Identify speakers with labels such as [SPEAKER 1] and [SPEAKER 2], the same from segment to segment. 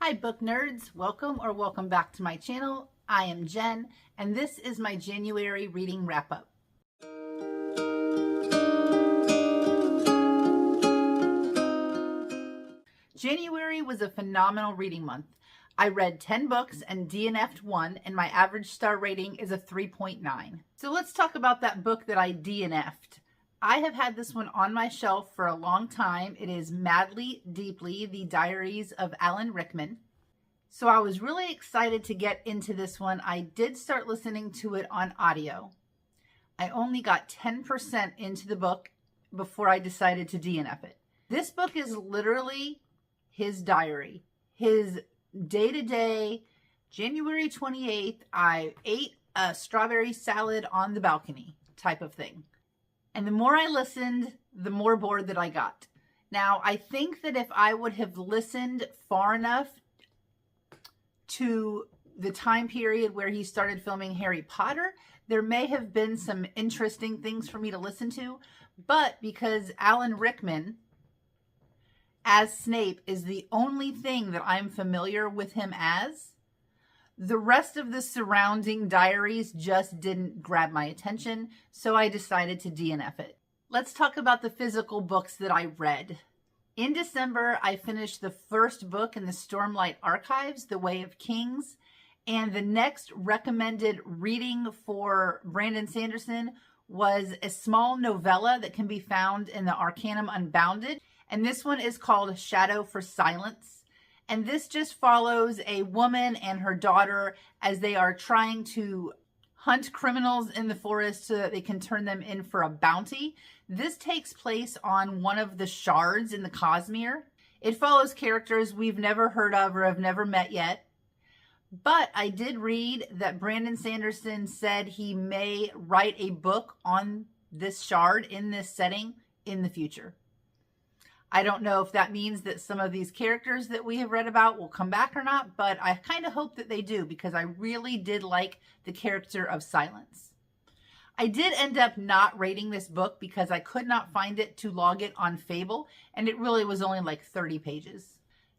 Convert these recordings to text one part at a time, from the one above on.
[SPEAKER 1] Hi book nerds, welcome back to my channel. I am Jen and this is my January reading wrap up. January was a phenomenal reading month. I read 10 books and DNF'd one, and my average star rating is a 3.9. So let's talk about that book that I DNF'd. I have had this one on my shelf for a long time. It is Madly Deeply, The Diaries of Alan Rickman. So I was really excited to get into this one. I did start listening to it on audio. I only got 10% into the book before I decided to DNF it. This book is literally his diary, his day-to-day. January 28th, I ate a strawberry salad on the balcony type of thing. And the more I listened, the more bored that I got. Now, I think that if I would have listened far enough to the time period where he started filming Harry Potter, there may have been some interesting things for me to listen to. But because Alan Rickman as Snape is the only thing that I'm familiar with him as, the rest of the surrounding diaries just didn't grab my attention, so I decided to DNF it. Let's talk about the physical books that I read. In December, I finished the first book in the Stormlight Archives, The Way of Kings, and the next recommended reading for Brandon Sanderson was a small novella that can be found in the Arcanum Unbounded, and this one is called Shadow for Silence. And this just follows a woman and her daughter as they are trying to hunt criminals in the forest so that they can turn them in for a bounty. This takes place on one of the shards in the Cosmere. It follows characters we've never heard of or have never met yet. But I did read that Brandon Sanderson said he may write a book on this shard in this setting in the future. I don't know if that means that some of these characters that we have read about will come back or not, but I kind of hope that they do because I really did like the character of Silence. I did end up not rating this book because I could not find it to log it on Fable, and it really was only like 30 pages.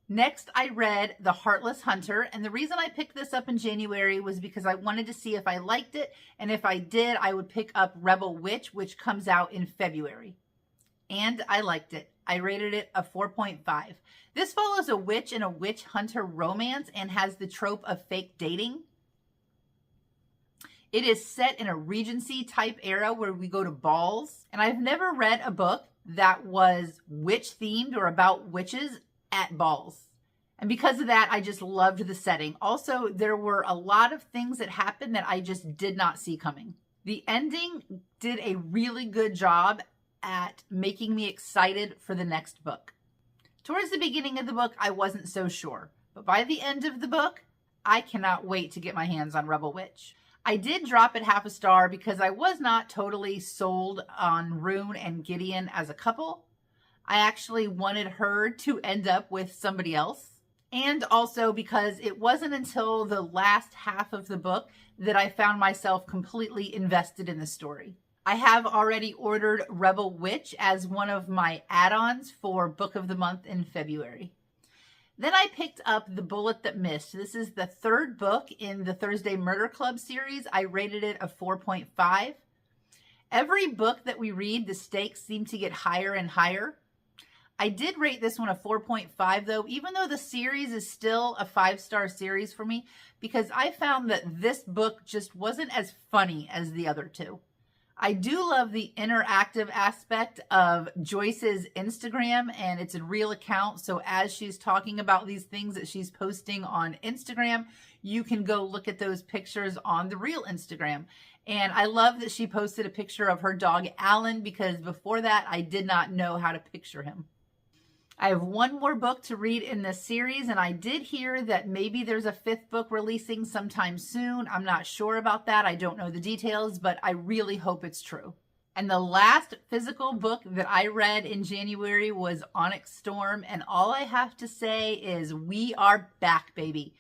[SPEAKER 1] Next, I read The Heartless Hunter, and the reason I picked this up in January was because I wanted to see if I liked it, and if I did, I would pick up Rebel Witch, which comes out in February. And I liked it. I rated it a 4.5. This follows a witch and a witch hunter romance and has the trope of fake dating. It is set in a Regency type era where we go to balls. And I've never read a book that was witch themed or about witches at balls. And because of that, I just loved the setting. Also, there were a lot of things that happened that I just did not see coming. The ending did a really good job at making me excited for the next book. Towards the beginning of the book, I wasn't so sure. But by the end of the book, I cannot wait to get my hands on Rebel Witch. I did drop it half a star because I was not totally sold on Rune and Gideon as a couple. I actually wanted her to end up with somebody else. And also because it wasn't until the last half of the book that I found myself completely invested in the story. I have already ordered Rebel Witch as one of my add-ons for Book of the Month in February. Then I picked up The Bullet That Missed. This is the third book in the Thursday Murder Club series. I rated it a 4.5. Every book that we read, the stakes seem to get higher and higher. I did rate this one a 4.5 though, even though the series is still a 5-star series for me, because I found that this book just wasn't as funny as the other two. I do love the interactive aspect of Joyce's Instagram, and it's a real account. So as she's talking about these things that she's posting on Instagram, you can go look at those pictures on the real Instagram. And I love that she posted a picture of her dog, Alan, because before that, I did not know how to picture him. I have one more book to read in this series, and I did hear that maybe there's a 5th book releasing sometime soon. I'm not sure about that. I don't know the details, but I really hope it's true. And the last physical book that I read in January was Onyx Storm, and all I have to say is we are back, baby.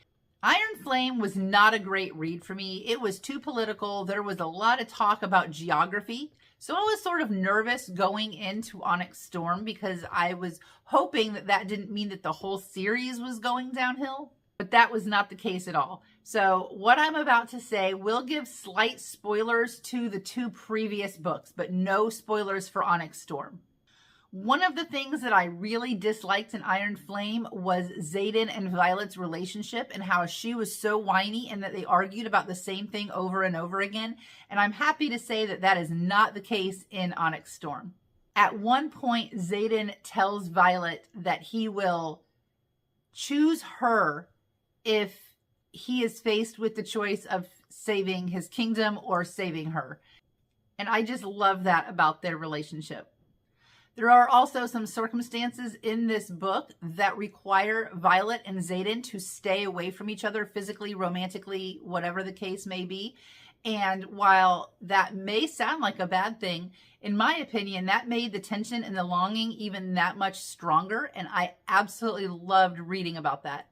[SPEAKER 1] Iron Flame was not a great read for me. It was too political. There was a lot of talk about geography. So I was sort of nervous going into Onyx Storm because I was hoping that that didn't mean that the whole series was going downhill. But that was not the case at all. So what I'm about to say will give slight spoilers to the 2 previous books, but no spoilers for Onyx Storm. One of the things that I really disliked in Iron Flame was Xaden and Violet's relationship and how she was so whiny and that they argued about the same thing over and over again. And I'm happy to say that that is not the case in Onyx Storm. At one point, Xaden tells Violet that he will choose her if he is faced with the choice of saving his kingdom or saving her. And I just love that about their relationship. There are also some circumstances in this book that require Violet and Xaden to stay away from each other physically, romantically, whatever the case may be. And while that may sound like a bad thing, in my opinion, that made the tension and the longing even that much stronger. And I absolutely loved reading about that.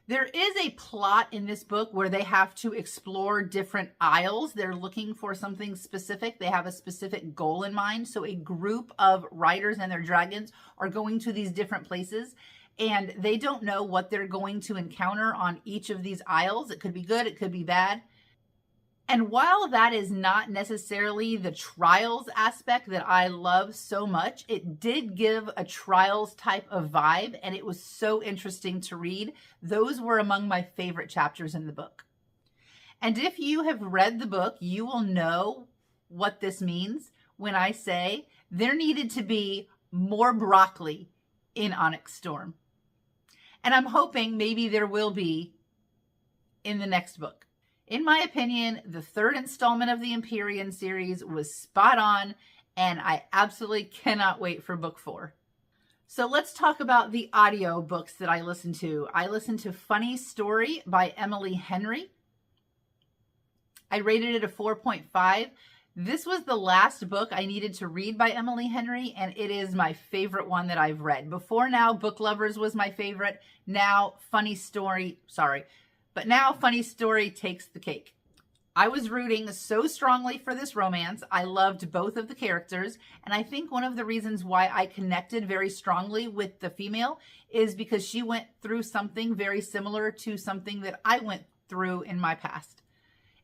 [SPEAKER 1] There is a plot in this book where they have to explore different isles. They're looking for something specific. They have a specific goal in mind. So a group of riders and their dragons are going to these different places, and they don't know what they're going to encounter on each of these isles. It could be good, it could be bad. And while that is not necessarily the trials aspect that I love so much, it did give a trials type of vibe, and it was so interesting to read. Those were among my favorite chapters in the book. And if you have read the book, you will know what this means when I say there needed to be more broccoli in Onyx Storm. And I'm hoping maybe there will be in the next book. In my opinion, the 3rd installment of the Empyrean series was spot on, and I absolutely cannot wait for book 4. So let's talk about the audio books that I listened to. I listened to Funny Story by Emily Henry. I rated it a 4.5. This was the last book I needed to read by Emily Henry, and it is my favorite one that I've read. Before now, Book Lovers was my favorite. Now, Funny Story takes the cake. I was rooting so strongly for this romance. I loved both of the characters, and I think one of the reasons why I connected very strongly with the female is because she went through something very similar to something that I went through in my past.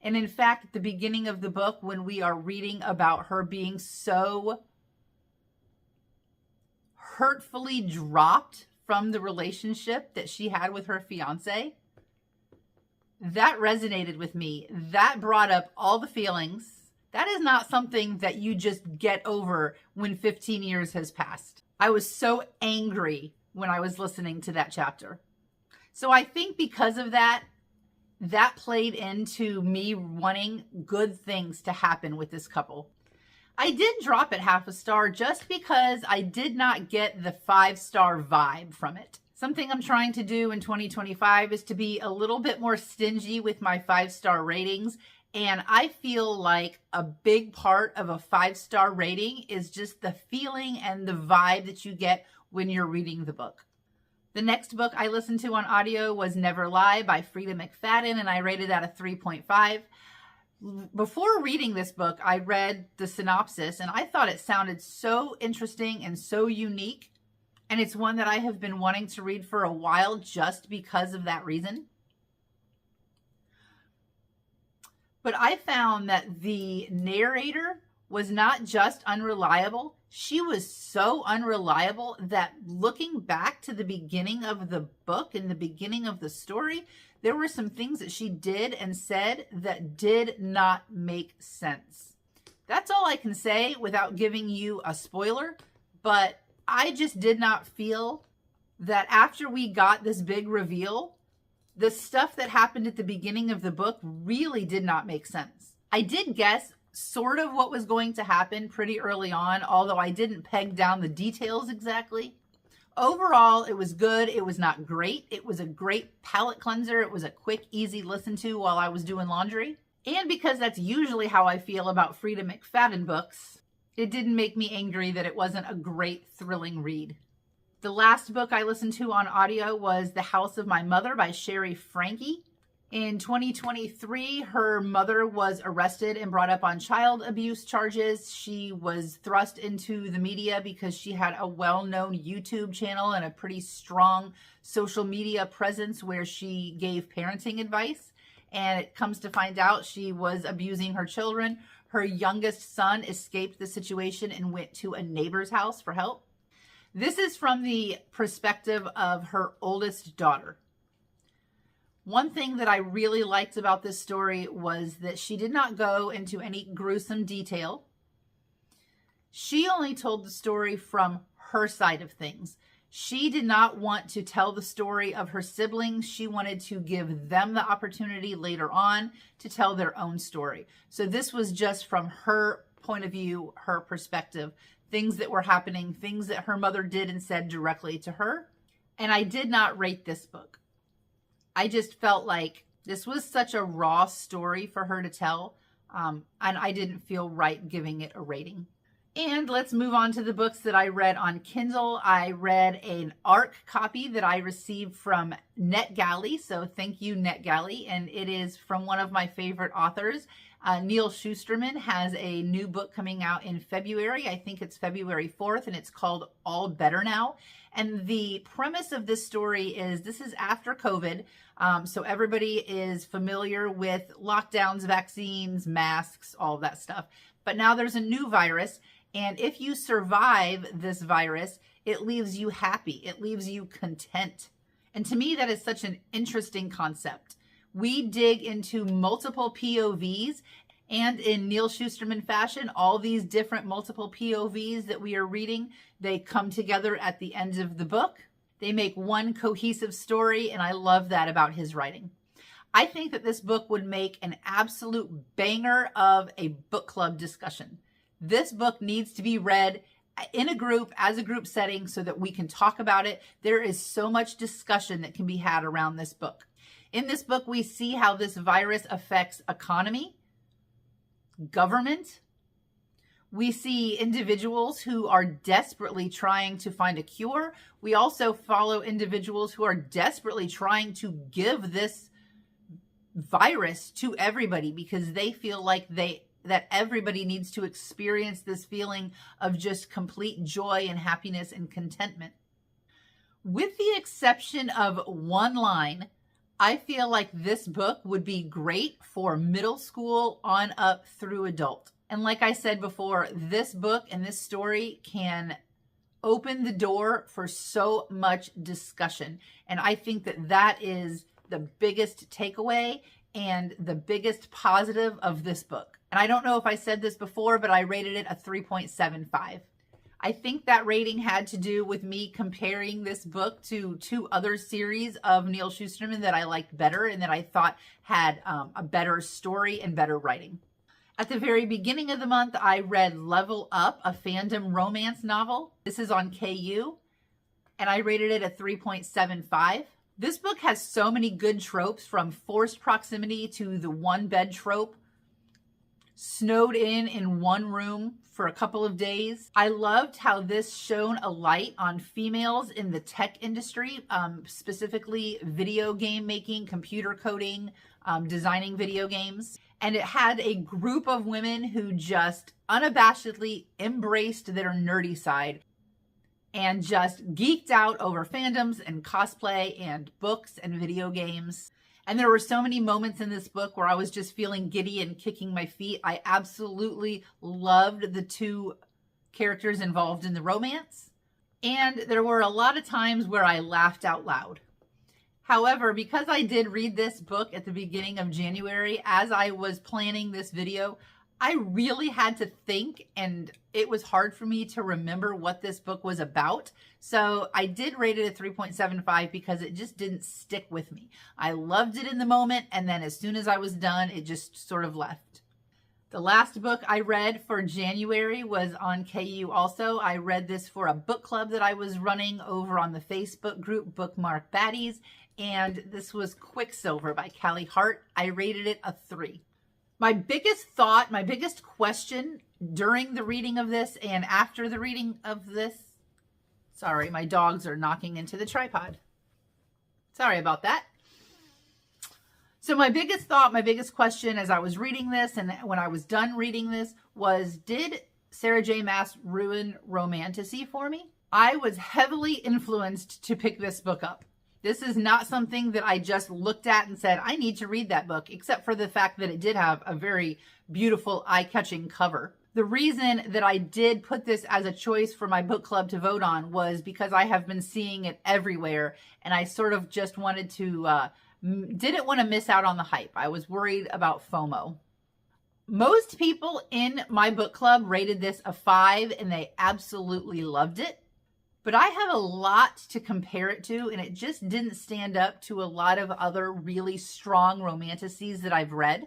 [SPEAKER 1] And in fact, at the beginning of the book, when we are reading about her being so hurtfully dropped from the relationship that she had with her fiance, that resonated with me. That brought up all the feelings. That is not something that you just get over when 15 years has passed. I was so angry when I was listening to that chapter. So I think because of that, that played into me wanting good things to happen with this couple. I did drop it half a star just because I did not get the 5-star vibe from it. Something I'm trying to do in 2025 is to be a little bit more stingy with my 5-star ratings. And I feel like a big part of a 5-star rating is just the feeling and the vibe that you get when you're reading the book. The next book I listened to on audio was Never Lie by Frida McFadden, and I rated that a 3.5. Before reading this book, I read the synopsis, and I thought it sounded so interesting and so unique. And it's one that I have been wanting to read for a while just because of that reason. But I found that the narrator was not just unreliable. She was so unreliable that looking back to the beginning of the book and the beginning of the story, there were some things that she did and said that did not make sense. That's all I can say without giving you a spoiler, but I just did not feel that after we got this big reveal, the stuff that happened at the beginning of the book really did not make sense. I did guess sort of what was going to happen pretty early on, although I didn't peg down the details exactly. Overall, it was good. It was not great. It was a great palate cleanser. It was a quick, easy listen to while I was doing laundry. And because that's usually how I feel about Frida McFadden books, it didn't make me angry that it wasn't a great, thrilling read. The last book I listened to on audio was The House of My Mother by Sherry Frankie. In 2023, her mother was arrested and brought up on child abuse charges. She was thrust into the media because she had a well-known YouTube channel and a pretty strong social media presence where she gave parenting advice, and it comes to find out she was abusing her children. Her youngest son escaped the situation and went to a neighbor's house for help. This is from the perspective of her oldest daughter. One thing that I really liked about this story was that she did not go into any gruesome detail. She only told the story from her side of things. She did not want to tell the story of her siblings. She wanted to give them the opportunity later on to tell their own story. So this was just from her point of view, her perspective, things that were happening, things that her mother did and said directly to her. And I did not rate this book. I just felt like this was such a raw story for her to tell, and I didn't feel right giving it a rating. And let's move on to the books that I read on Kindle. I read an ARC copy that I received from NetGalley. So thank you, NetGalley. And it is from one of my favorite authors. Neal Shusterman has a new book coming out in February. I think it's February 4th, and it's called All Better Now. And the premise of this story is this is after COVID. So everybody is familiar with lockdowns, vaccines, masks, all of that stuff. But now there's a new virus. And if you survive this virus, it leaves you happy. It leaves you content. And to me, that is such an interesting concept. We dig into multiple POVs, and in Neal Shusterman fashion, all these different multiple POVs that we are reading, they come together at the end of the book. They make one cohesive story, and I love that about his writing. I think that this book would make an absolute banger of a book club discussion. This book needs to be read in a group, as a group setting, so that we can talk about it. There is so much discussion that can be had around this book. In this book, we see how this virus affects economy, government. We see individuals who are desperately trying to find a cure. We also follow individuals who are desperately trying to give this virus to everybody because they feel like that everybody needs to experience this feeling of just complete joy and happiness and contentment. With the exception of one line, I feel like this book would be great for middle school on up through adult. And like I said before, this book and this story can open the door for so much discussion. And I think that that is the biggest takeaway and the biggest positive of this book. And I don't know if I said this before, but I rated it a 3.75. I think that rating had to do with me comparing this book to two other series of Neal Shusterman that I liked better and that I thought had a better story and better writing. At the very beginning of the month, I read Level Up, a fandom romance novel. This is on KU, and I rated it a 3.75. This book has so many good tropes, from forced proximity to the one bed trope, snowed in one room for a couple of days. I loved how this shone a light on females in the tech industry, specifically video game making, computer coding, designing video games. And it had a group of women who just unabashedly embraced their nerdy side and just geeked out over fandoms and cosplay and books and video games. And there were so many moments in this book where I was just feeling giddy and kicking my feet. I absolutely loved the two characters involved in the romance. And there were a lot of times where I laughed out loud. However, because I did read this book at the beginning of January, as I was planning this video, I really had to think, and it was hard for me to remember what this book was about. So I did rate it a 3.75 because it just didn't stick with me. I loved it in the moment, and then as soon as I was done, it just sort of left. The last book I read for January was on KU also. I read this for a book club that I was running over on the Facebook group Bookmark Baddies, and this was Quicksilver by Callie Hart. I rated it a 3. My biggest thought, my biggest question during the reading of this and after the reading of this, sorry, my dogs are knocking into the tripod. Sorry about that. So my biggest thought, my biggest question as I was reading this and when I was done reading this was, did Sarah J. Maas ruin romantasy for me? I was heavily influenced to pick this book up. This is not something that I just looked at and said, I need to read that book, except for the fact that it did have a very beautiful, eye-catching cover. The reason that I did put this as a choice for my book club to vote on was because I have been seeing it everywhere, and I sort of just wanted to, didn't want to miss out on the hype. I was worried about FOMO. Most people in my book club rated this a 5, and they absolutely loved it. But I have a lot to compare it to, and it just didn't stand up to a lot of other really strong romanticises that I've read.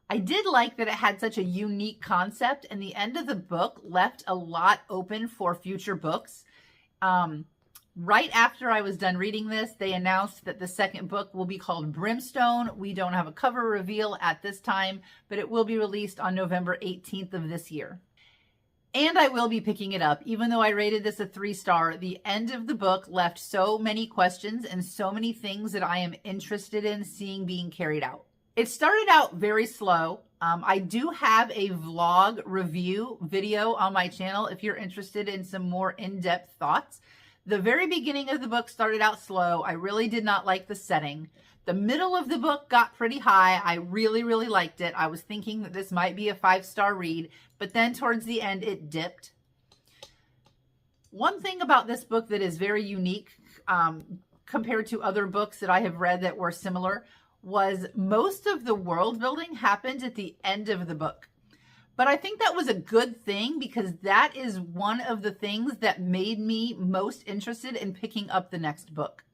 [SPEAKER 1] I did like that it had such a unique concept, and the end of the book left a lot open for future books. Right after I was done reading this, they announced that the second book will be called Brimstone. We don't have a cover reveal at this time, but it will be released on November 18th of this year. And I will be picking it up. Even though I rated this a 3-star, the end of the book left so many questions and so many things that I am interested in seeing being carried out. It started out very slow. I do have a vlog review video on my channel if you're interested in some more in-depth thoughts. The very beginning of the book started out slow. I really did not like the setting. The middle of the book got pretty high. I really, really liked it. I was thinking that this might be a 5-star read, but then towards the end it dipped. One thing about this book that is very unique compared to other books that I have read that were similar was most of the world building happened at the end of the book. But I think that was a good thing because that is one of the things that made me most interested in picking up the next book.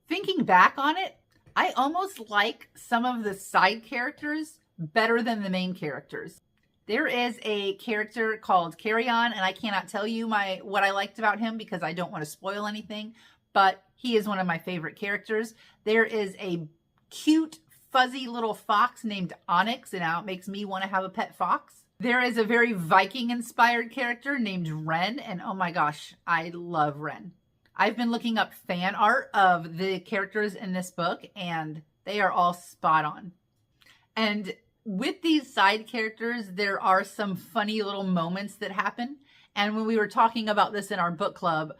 [SPEAKER 1] Thinking back on it, I almost like some of the side characters better than the main characters. There is a character called Carry On, and I cannot tell you what I liked about him because I don't want to spoil anything, but he is one of my favorite characters. There is a cute, fuzzy little fox named Onyx, and now it makes me want to have a pet fox. There is a very Viking-inspired character named Ren, and oh my gosh, I love Ren. I've been looking up fan art of the characters in this book, and they are all spot on. And with these side characters, there are some funny little moments that happen. And when we were talking about this in our book club,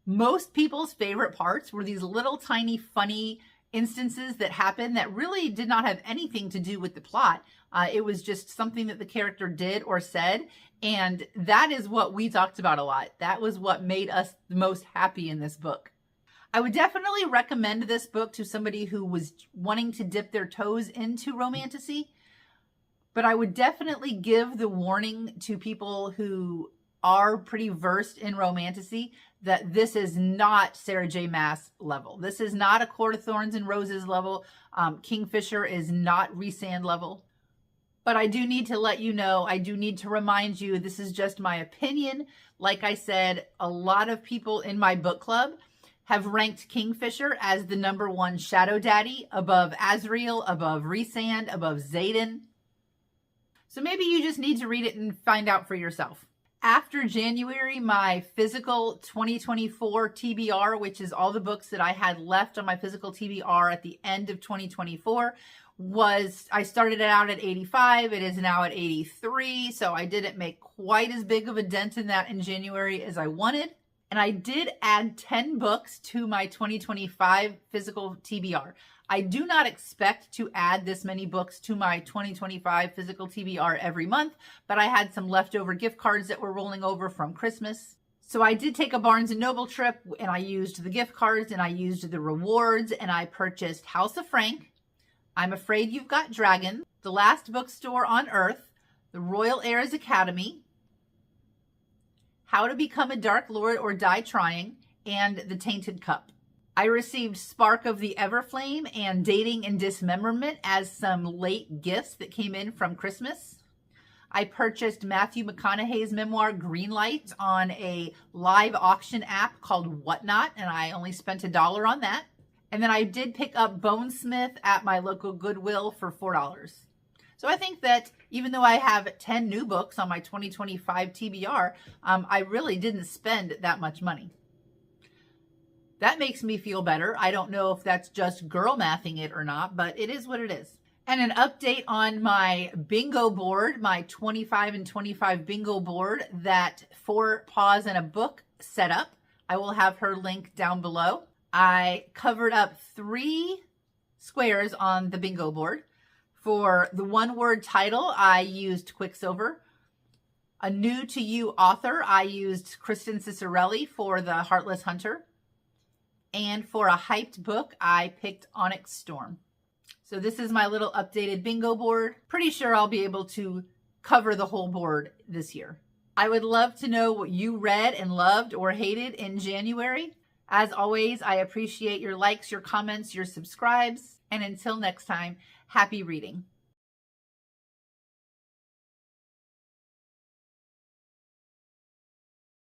[SPEAKER 1] most people's favorite parts were these little tiny funny instances that happened that really did not have anything to do with the plot. It was just something that the character did or said, and that is what we talked about a lot. That was what made us the most happy in this book. I would definitely recommend this book to somebody who was wanting to dip their toes into romantasy, but I would definitely give the warning to people who are pretty versed in romantasy that this is not Sarah J. Maas level. This is not A Court of Thorns and Roses level. Kingfisher is not Rhysand level. But I do need to let you know, I do need to remind you, this is just my opinion. Like I said, a lot of people in my book club have ranked Kingfisher as the #1 shadow daddy, above Azriel, above Rhysand, above Xaden. So maybe you just need to read it and find out for yourself. After January, my physical 2024 TBR, which is all the books that I had left on my physical TBR at the end of 2024, I started it out at 85. It is now at 83. So I didn't make quite as big of a dent in that in January as I wanted. And I did add 10 books to my 2025 physical TBR. I do not expect to add this many books to my 2025 physical TBR every month, but I had some leftover gift cards that were rolling over from Christmas. So I did take a Barnes & Noble trip, and I used the gift cards, and I used the rewards, and I purchased House of Frank, I'm Afraid You've Got Dragons, The Last Bookstore on Earth, The Royal Heirs Academy, How to Become a Dark Lord or Die Trying, and The Tainted Cup. I received Spark of the Everflame and Dating and Dismemberment as some late gifts that came in from Christmas. I purchased Matthew McConaughey's memoir Greenlight on a live auction app called Whatnot, and I only spent $1 on that. And then I did pick up Bonesmith at my local Goodwill for $4. So I think that even though I have 10 new books on my 2025 TBR, I really didn't spend that much money. That makes me feel better. I don't know if that's just girl mathing it or not, but it is what it is. And an update on my bingo board, my 25 and 25 bingo board that 4 Paws and a Book set up. I will have her link down below. I covered up 3 squares on the bingo board. For the one-word title, I used Quicksilver. A new to you author, I used Kristen Cicerelli for The Heartless Hunter. And for a hyped book, I picked Onyx Storm. So this is my little updated bingo board. Pretty sure I'll be able to cover the whole board this year. I would love to know what you read and loved or hated in January. As always, I appreciate your likes, your comments, your subscribes. And until next time, happy reading.